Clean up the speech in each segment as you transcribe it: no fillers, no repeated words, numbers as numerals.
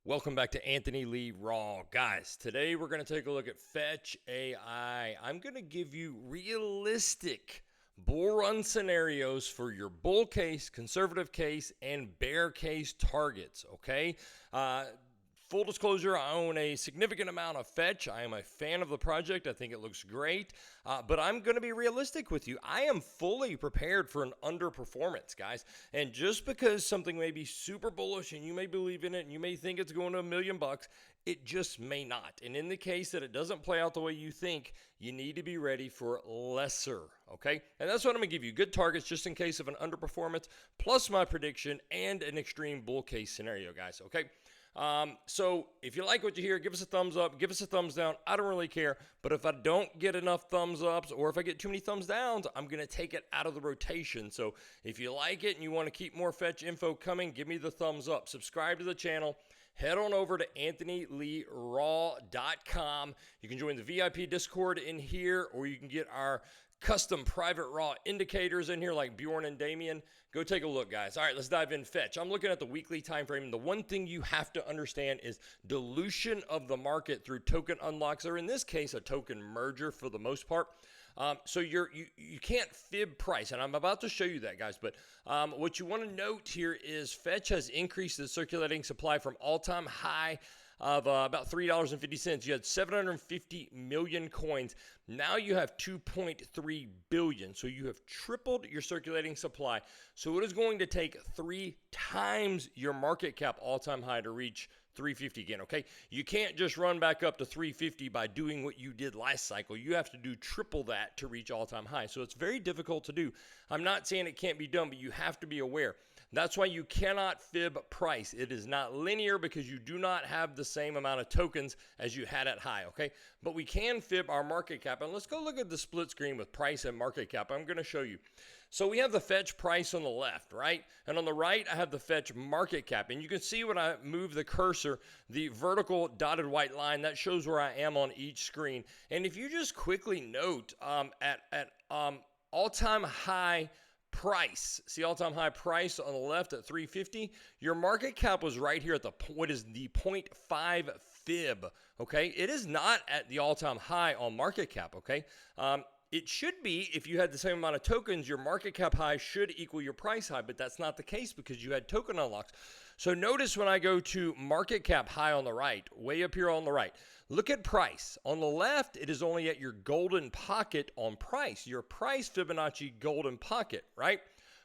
Welcome back to Anthony Lee Raw. Guys, today we're going to take a look at Fetch.AI. I'm going to give you realistic bull run scenarios for your bull case, conservative case, and bear case targets, okay? Full disclosure, I own a significant amount of Fetch. I am a fan of the project. I think it looks great, but I'm going to be realistic with you. I am fully prepared for an underperformance, guys. And just because something may be super bullish and you may believe in it and you may think it's going to $1 million, it just may not. And in the case that it doesn't play out the way you think, you need to be ready for lesser, okay? And that's what I'm going to give you. Good targets just in case of an underperformance, plus my prediction and an extreme bull case scenario, guys, okay? So if you like what you hear, give us a thumbs up, give us a thumbs down. I don't really care. But if I don't get enough thumbs ups or if I get too many thumbs downs, I'm going to take it out of the rotation. So if you like it and you want to keep more Fetch info coming, give me the thumbs up. Subscribe to the channel. Head on over to AnthonyLeeRaw.com. You can join the VIP Discord in here, or you can get our custom private raw indicators in here like Bjorn and Damien. Go take a look, guys. All right, let's dive in. Fetch. I'm looking at the weekly time frame, and the one thing you have to understand is dilution of the market through token unlocks, or in this case, a token merger for the most part. So you can't fib price, and I'm about to show you that, guys. But what you want to note here is Fetch has increased the circulating supply from all-time high of about $3.50. You had 750 million coins. Now you have 2.3 billion. So you have tripled your circulating supply. So it is going to take 3 times your market cap all-time high to reach 350 again, okay? You can't just run back up to 350 by doing what you did last cycle. You have to do triple that to reach all-time high. So it's very difficult to do. I'm not saying it can't be done, but you have to be aware. That's why you cannot fib price. It is not linear because you do not have the same amount of tokens as you had at high, okay? But we can fib our market cap. And let's go look at the split screen with price and market cap. I'm going to show you. So we have the Fetch price on the left, right? And on the right, I have the Fetch market cap. And you can see when I move the cursor, the vertical dotted white line, that shows where I am on each screen. And if you just quickly note at all-time high price, see all-time high price on the left at 350, your market cap was right here at the what is the 0.5 fib, okay? It is not at the all-time high on market cap, okay? It should be, if you had the same amount of tokens, your market cap high should equal your price high, but that's not the case because you had token unlocks. So notice when I go to market cap high on the right, way up here on the right, look at price. On the left, it is only at your golden pocket on price, your price Fibonacci golden pocket, right?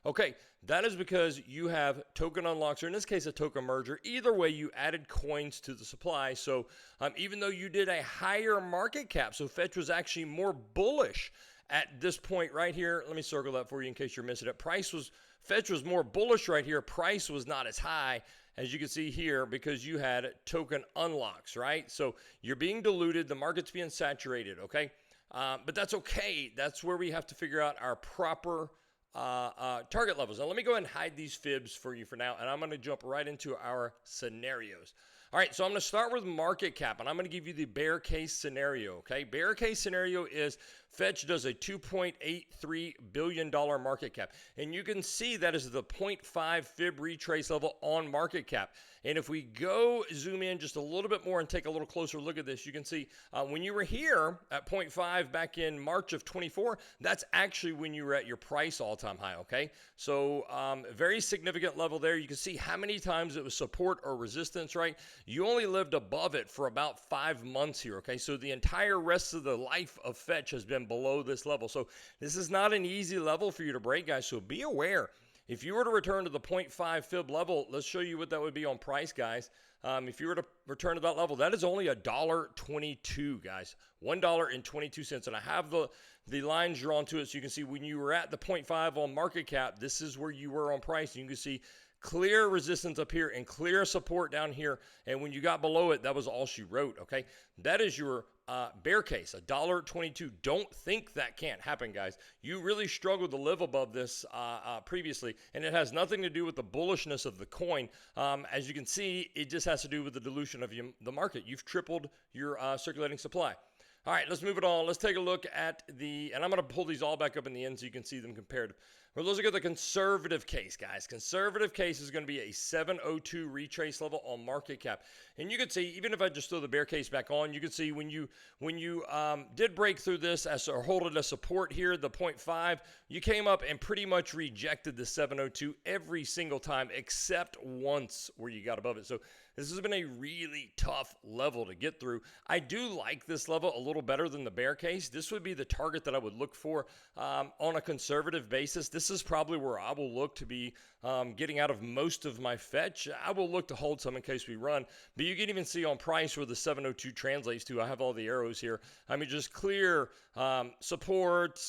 Okay, that is because you have token unlocks, or in this case, a token merger. Either way, you added coins to the supply. So even though you did a higher market cap, so Fetch was actually more bullish at this point right here. Let me circle that for you in case you're missing it. Fetch was more bullish right here. Price was not as high, as you can see here, because you had token unlocks, right? So you're being diluted. The market's being saturated, okay? But that's okay. That's where we have to figure out our proper target levels. Now let me go ahead and hide these fibs for you for now, and I'm going to jump right into our scenarios. All right, so I'm going to start with market cap, and I'm going to give you the bear case scenario, okay? Bear case scenario is Fetch does a $2.83 billion market cap, and you can see that is the 0.5 fib retrace level on market cap. And if we go zoom in just a little bit more and take a little closer look at this, you can see when you were here at 0.5 back in March of 24, that's actually when you were at your price all-time high, okay? So very significant level there. You can see how many times it was support or resistance, right? You only lived above it for about 5 months here, okay? So the entire rest of the life of Fetch has been below this level. So this is not an easy level for you to break, guys, so be aware. If you were to return to the 0.5 fib level, let's show you what that would be on price, guys. If you were to return to that level, that is only $1.22, guys. $1.22. And I have the lines drawn to it so you can see when you were at the 0.5 on market cap, this is where you were on price. And you can see clear resistance up here and clear support down here. And when you got below it, that was all she wrote, okay? That is your bear case, $1.22. Don't think that can't happen, guys. You really struggled to live above this previously, and it has nothing to do with the bullishness of the coin. As you can see, it just has to do with the dilution of the market. You've tripled your circulating supply. All right, let's move it on. Let's take a look at and I'm going to pull these all back up in the end so you can see them compared. Well, let's look at the conservative case, guys. Conservative case is going to be a 702 retrace level on market cap. And you can see, even if I just throw the bear case back on, you can see when you did break through this or hold it as support here, the 0.5, you came up and pretty much rejected the 702 every single time except once where you got above it. So this has been a really tough level to get through. I do like this level a little better than the bear case. This would be the target that I would look for on a conservative basis. This is probably where I will look to be getting out of most of my fetch. I will look to hold some in case we run, but you can even see on price where the 702 translates to. I have all the arrows here. I mean, just clear support.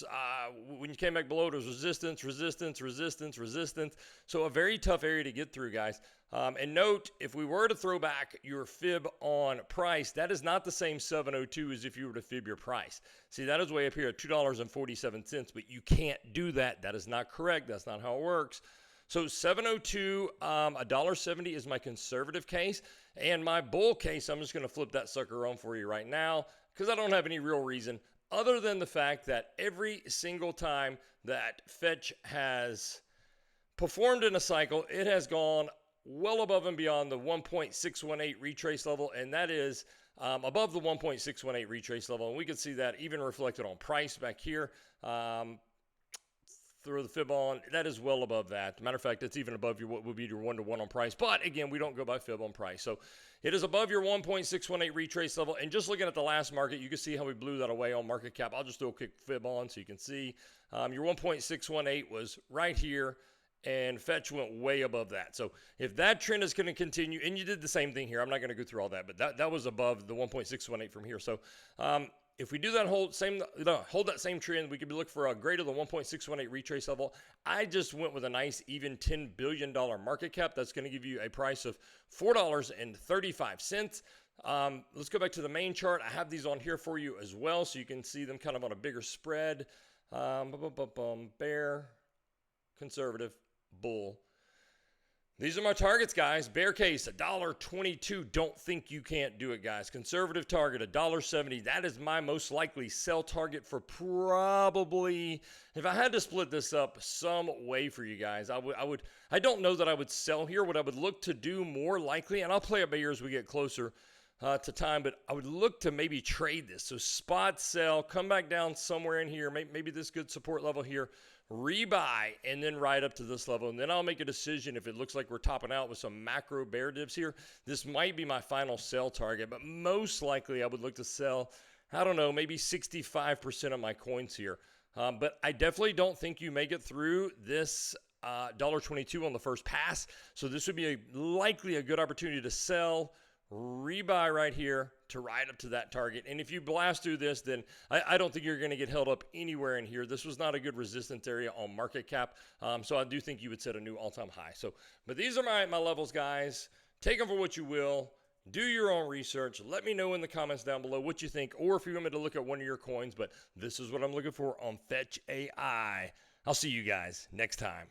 When you came back below, it was resistance, resistance, resistance, resistance. So a very tough area to get through, guys. And note, if we were to throw back your fib on price, that is not the same 702 as if you were to fib your price. See, that is way up here at $2.47, but you can't do that. That is not correct. That's not how it works. So 702, $1.70 is my conservative case. And my bull case, I'm just going to flip that sucker on for you right now because I don't have any real reason other than the fact that every single time that Fetch has performed in a cycle, it has gone well above and beyond the 1.618 retrace level, and that is above the 1.618 retrace level. And we can see that even reflected on price back here. Throw the fib on, that is well above that. Matter of fact, it's even above your what would be your 1-to-1 on price. But again, we don't go by fib on price. So it is above your 1.618 retrace level. And just looking at the last market, you can see how we blew that away on market cap. I'll just throw a quick fib on so you can see. Your 1.618 was right here, and Fetch went way above that. So if that trend is going to continue, and you did the same thing here, I'm not going to go through all that, but that was above the 1.618 from here. So if we do that hold that same trend, we could be looking for a greater than 1.618 retrace level. I just went with a nice even $10 billion market cap. That's going to give you a price of $4.35. Let's go back to the main chart. I have these on here for you as well, so you can see them kind of on a bigger spread. Bear, conservative, bull. These are my targets, guys. Bear case, $1.22. Don't think you can't do it, guys. Conservative target, $1.70. That is my most likely sell target for probably, if I had to split this up some way for you guys, I don't know that I would sell here. What I would look to do more likely, and I'll play it by ear as we get closer to time, but I would look to maybe trade this. So spot sell, come back down somewhere in here, maybe this good support level here, rebuy, and then right up to this level. And then I'll make a decision if it looks like we're topping out with some macro bear dips here. This might be my final sell target, but most likely I would look to sell, I don't know, maybe 65% of my coins here. But I definitely don't think you make it through this $1.22 on the first pass. So this would be likely a good opportunity to sell, rebuy right here to ride up to that target. And if you blast through this, then I don't think you're going to get held up anywhere in here. This was not a good resistance area on market cap. So I do think you would set a new all-time high. So, but these are my levels, guys. Take them for what you will. Do your own research. Let me know in the comments down below what you think, or if you want me to look at one of your coins. But this is what I'm looking for on Fetch.AI. I'll see you guys next time.